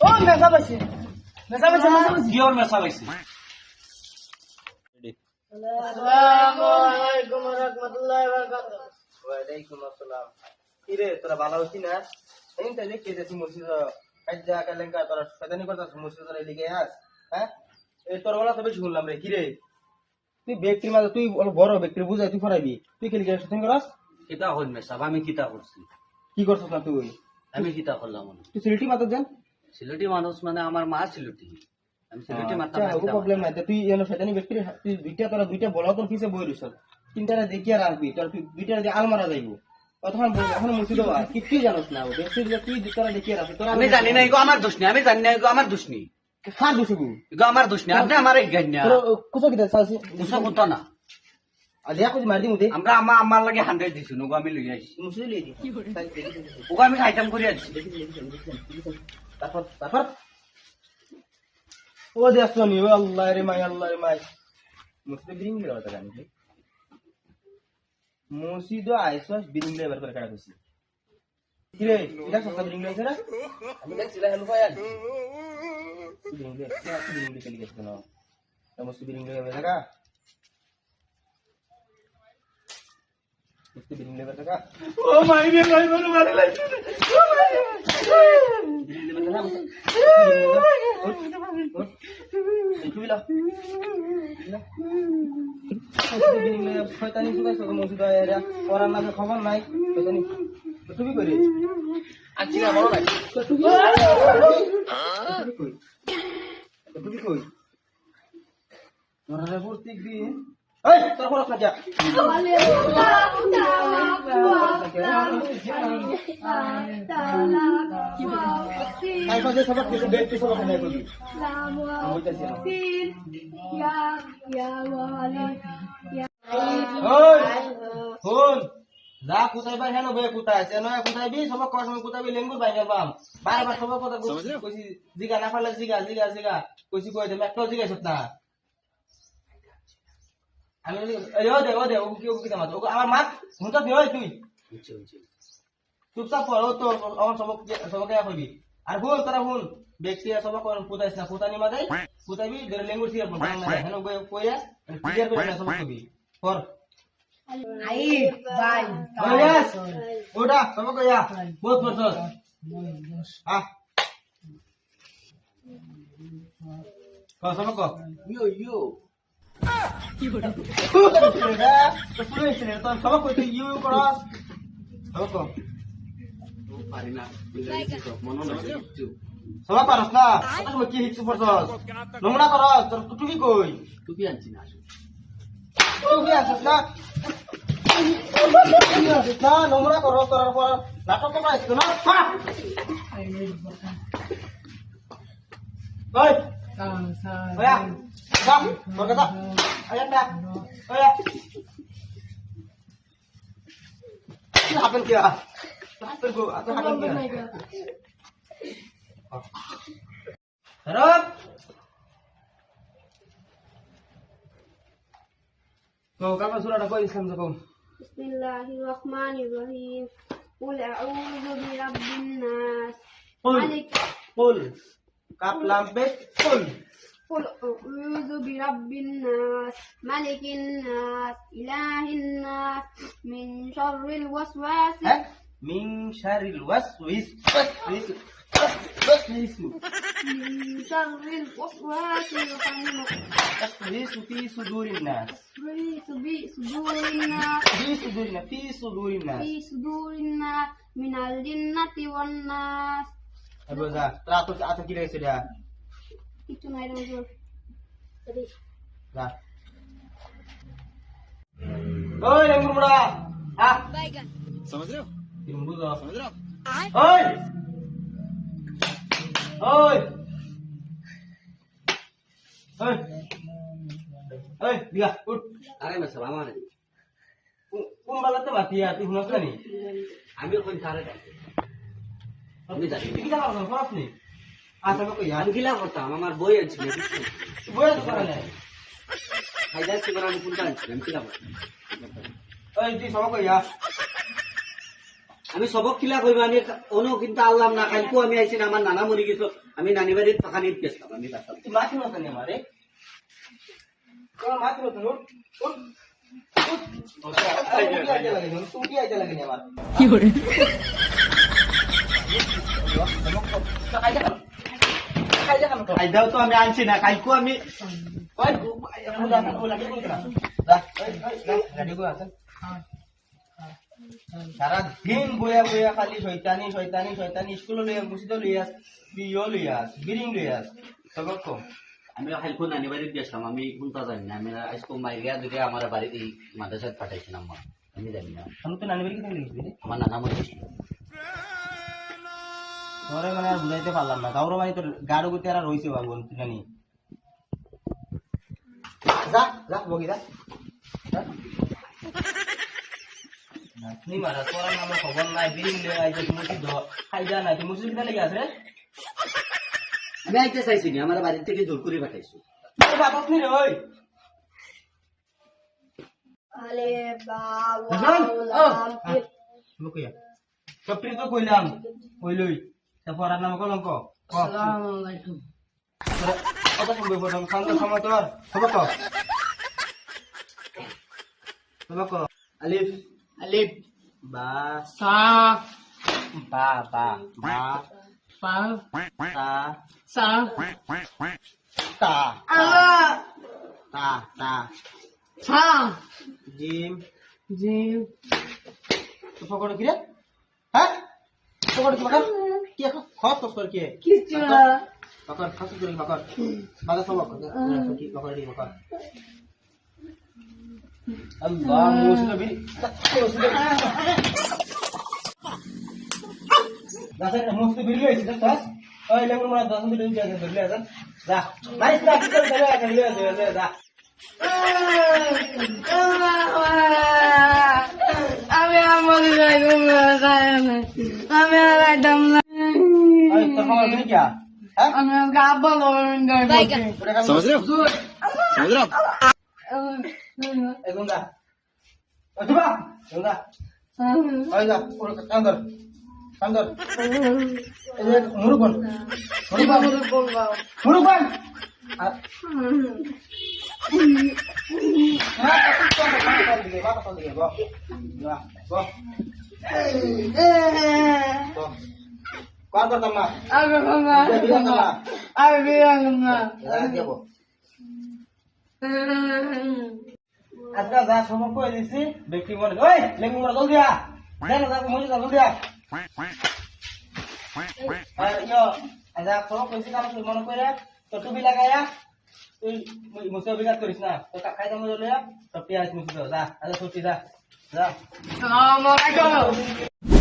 ও মেসা পাইছে কিয়র মেসা পাইছে আসসালামু আলাইকুম ওয়া রাহমাতুল্লাহি ওয়া বারাকাতুহু। ওয়া আলাইকুম আসসালাম। কিরে তোরা ভালো আছিস না? এই তো দেখি তুই মসজিদ কাজা কালেঙ্কা তোরা শয়তানি করতাস মসজিদ তোরা লিগে আস হ্যাঁ এই তোর বলা তো বেশি শুনলাম রে কিরে তুই ব্যক্তির মাঝে তুই বড় ব্যক্তির বুঝাই তুই ফরাইবি তুই কি লিগে শয়তানি করস কিতা হল মেসা আমি কিতা করছি কি করছস না তুই আমি কিতা করলাম তুই সিলেটি মাতার জান সিলেটি মানুষ মানে আমার মা সিলেটি আমি সিলেটি মারতাম না কোনো প্রবলেম নাই তুই এনো শয়তানি ব্যক্তির তুই দুইটা বলা তোর পিছে বই রইছ তিনটারে দেখি আর আসবি তোর তুই দুইটারে দিয়ে আলমারা যাইবো তখন এখন মসজিদ কি জানোস না ব্যক্তির যে তুই দুইটারে দেখি আর আসবি তোরা আমি জানি না এগো আমার দোষ নেই আমি জানি না এগো আমার দোষ নেই খার দুসুগু এগো আমার দোষ নেই আপনি আমার জ্ঞান না তোর কুসা কিটা চাইছি কুসা কথা না আজ এক মার দি মুদে আমরা আমার লাগে 100 দিছি নগো আমি লই আইছি মুসলিম লিয়ে দি ওগো আমি আইটেম করে আইছি তারপর ও দেখছনি ও আল্লাহ রে মাই মুসলিম বিরিং রে কথা জানি মসজিদ আইসস বিরিং রে বার করে কাটা কইছি কিরে এটা সস্তা বিরিং রে রে আমি দেখছিলাম হেলু ভাই আছি বিরিং রে না বিরিং রে চলে গেছে না মুসলিম বিরিং রে বেটা মুসলিম বিরিং রে বেটা ও মাই রে মাই বড় মারে লাইছে ও মাই বিরিং রে বেটা তুইলা শয়তানি শুকাইছ মসজিদ এরা পড়ার নামে খবর নাই শয়তানি তুমি করি আজকে বড় নাই তুমি কই মরারে প্রত্যেক দিন এই তোর খরচ না যা কাল কাজে সবক কিছু দেখতে সবক নাই করি ফোন যা কোথায় ভাই হেন ভাই কোথায় সে নয় কোথায় বি সবক কর সময় কোথায় বি লেঙ্গুর ভাই বাম বারবার সবক কথা কইছি জিগা না পারলে জিগা কইছি কই দে একটা জিগাইছত না আমি ও দে ও কি মাত আমার মাত হুনটা দিও তুই চুপচাপ পড়ো তো আমার সবকে কইবি আর ভুল তারা ভুল ব্যক্তি সবক পুতাইছ না পুতানি মাদাই পুতাইবি ধরে লেঙ্গুর সিয়ার পড় না হেন কইয়া ক্লিয়ার করে না সবক কইবি পড় আই ভাই বলেস ওটা সবক কইয়া বহুত পড়ছস আ সবক ইউ কি বড় তোর সবক কইতে ইউ করস সবক পারি না মন না সবাই পারস না তুমি কি হিচু পড়ছস নোংরা করস তোর টুকি কই টুপি আনছি না টুকি আছিস না নোংরা করস তোর পর নাটক করা আছিস না ওই ওয়া যা তোর কথা আয়া না ওয়া কি হাপেন কি হাপেন গো আতো হাপেন কি Harap. Kau kapan surah apa Islam tu kau? Bismillahirrahmanirrahim. Qul a'udzu birabbin nas. Qul. Kap lampet qul. Qul a'udzu birabbin nas, malikin nas, ilahin nas, min syarril waswas. Min syarril waswis. من شر الوسواس الخناس الوسواس في صدور الناس في صدور الناس من الجنة والناس. Aduh, teratur ke atas kiri sudah. Itu naik dulu. Tadi. Dah. Oi, yang muda. Ah. Baikkan. Samudra. Yang muda. Samudra. Oi. Oi. Oi. Oi, dia, ut. আরে মেসা আমার Kumbalat tu mati ya, tu hunas ni. আমি কোন কারে আমি জানি Kita harus horas ni. Asal kau ya. আমি গিলা করতাম আমার বই আছে Boleh tu kan ni. Haider সে আমি কোনটা আনছি আমি কিলা করতাম Oi, di sama kau ya. আমি সবক খিলা কইব আমি অনো কিন্তু আল্লাহ না কালকো আমি আইছি না আমার নানা মরি গেছো আমি নানি বাড়ির পাখানিত গেছিলাম আমি বাসাম তুই মাছ নতো নি আমারে তোমার মাছ নতো উঠ উঠ তুমি আইতে লাগে আমার কি করে আইদাও তো আমি আনছি না কালকো আমি সারা দিন বইয়া বইয়া খালি শয়তানি শয়তানি শয়তানি স্কুল লইয়া মুসিদ লইয়াস বিও লইয়াস বিরিং লইয়াস সবক কম আমি কালকো নানি বাড়িত গেছিলাম আমি কোনটা জানি না আমি আজকে মাইরিয়া যদি আমার বাড়ির এই মাদ্রাসাত পাঠাইছিলাম মা আমি জানি না আমি তো নানি বাড়ি কোথায় গেছি আমার নানা মরি গেছিল তোরে মানে আর বুঝাইতে পারলাম না কাউর মানে তোর গাড়ো গুতে আর রইছে বাবন তুই জানি যা যা বগি যা নি মারা তোর নামে খবর নাই বিরিং লই আইছে মুসিদ খাই যা নাই তুই মুসিদ কিটা লাগি আছে রে আমি আইতে চাইছি না আমার বাড়ি থেকে জোর করে পাঠাইছি তোর বাপস নি রে ওই আলিফ বা ওয়া লাম মুকিয়া সবটি তো কইলাম কইলই তারপর আর নাম কলঙ্ক আসসালামু আলাইকুম কত সম্ভব পড়াম সঙ্গ সময় তোর সবক সবক আলিফ আলিফ বা সা বা বা বা পা তা সা তা আল্লাহ তা তা সা জিম জিম তো পকড় কি রে হ্যাঁ পকড় কি পকড় কি খস খস কর কি কিছু না পকড় খস করি পকড় বাদা সবক কি পকড় দি পকড় আল্লাহ মুসিদ বিরি দাসের মুসিদ বিরি হইছে তো ওই লেগুন মারা 10 মিনিট দিয়ে আছে ধরলে আছে যা নাইস না কি করে ধরে আছে le যা আমি আমার আমি আইতাম না ওই তোর খবর কি কি হ্যাঁ আমি গাবল समझ रहे हो এখন যা ওঠবা যা ওই যা ওর কান্দর কান্দর এই যে মুরুবন মুরুবন কত তোমার আজকে যা সময় কই দিছি ব্যক্তি মনে ওই লেঙ্গু মনে জলদি আ দেন যা মনে জলদি আ ইয়ো আজা সময় কইছি কাম মনে কইরা তো টুপি লাগায়া তুই মুসে অভিঘাত করিস না তো খাই দাম লইয়া তো পিয়াজ মুসি দাও যা আজা ছুটি যা যা আসসালামু আলাইকুম